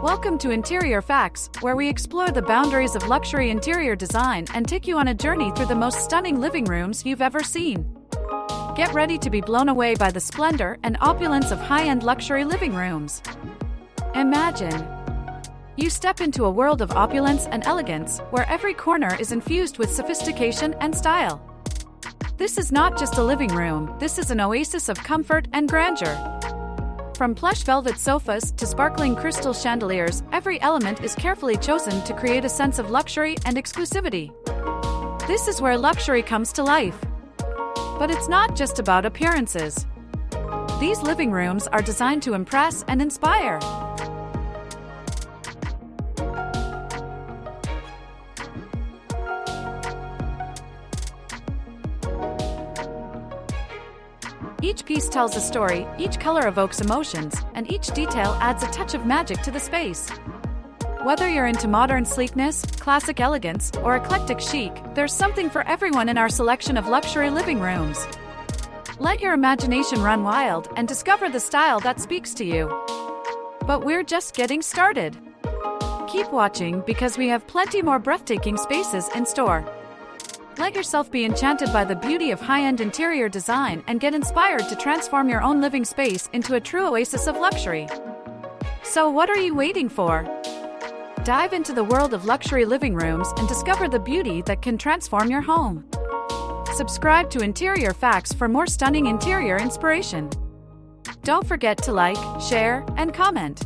Welcome to Interior Facts, where we explore the boundaries of luxury interior design and take you on a journey through the most stunning living rooms you've ever seen. Get ready to be blown away by the splendor and opulence of high-end luxury living rooms. Imagine you step into a world of opulence and elegance, where every corner is infused with sophistication and style. This is not just a living room, this is an oasis of comfort and grandeur. From plush velvet sofas to sparkling crystal chandeliers, every element is carefully chosen to create a sense of luxury and exclusivity. This is where luxury comes to life. But it's not just about appearances. These living rooms are designed to impress and inspire. Each piece tells a story, each color evokes emotions, and each detail adds a touch of magic to the space. Whether you're into modern sleekness, classic elegance, or eclectic chic, there's something for everyone in our selection of luxury living rooms. Let your imagination run wild and discover the style that speaks to you. But we're just getting started. Keep watching because we have plenty more breathtaking spaces in store. Let yourself be enchanted by the beauty of high-end interior design and get inspired to transform your own living space into a true oasis of luxury. So what are you waiting for? Dive into the world of luxury living rooms and discover the beauty that can transform your home. Subscribe to Interior Facts for more stunning interior inspiration. Don't forget to like, share, and comment.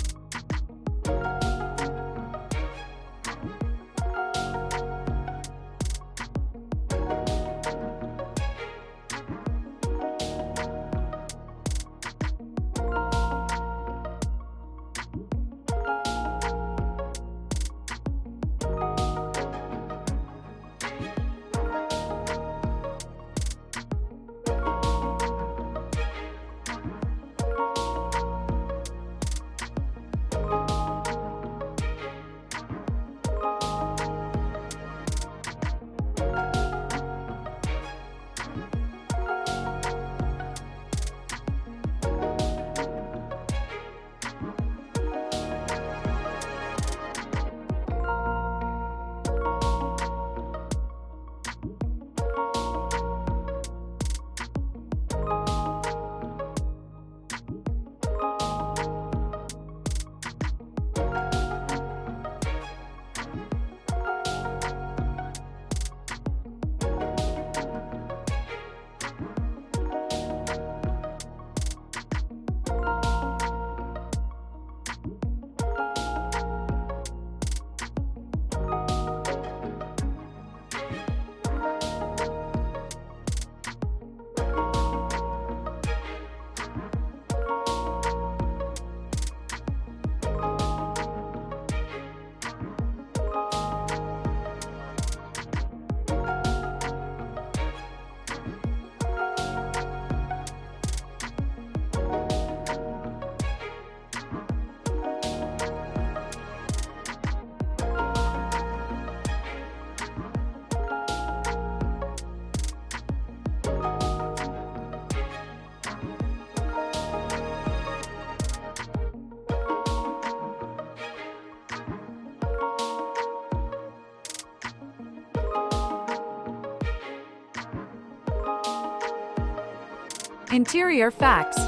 Interior Facts,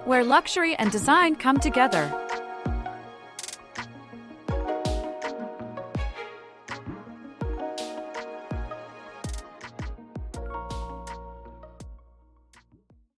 where luxury and design come together.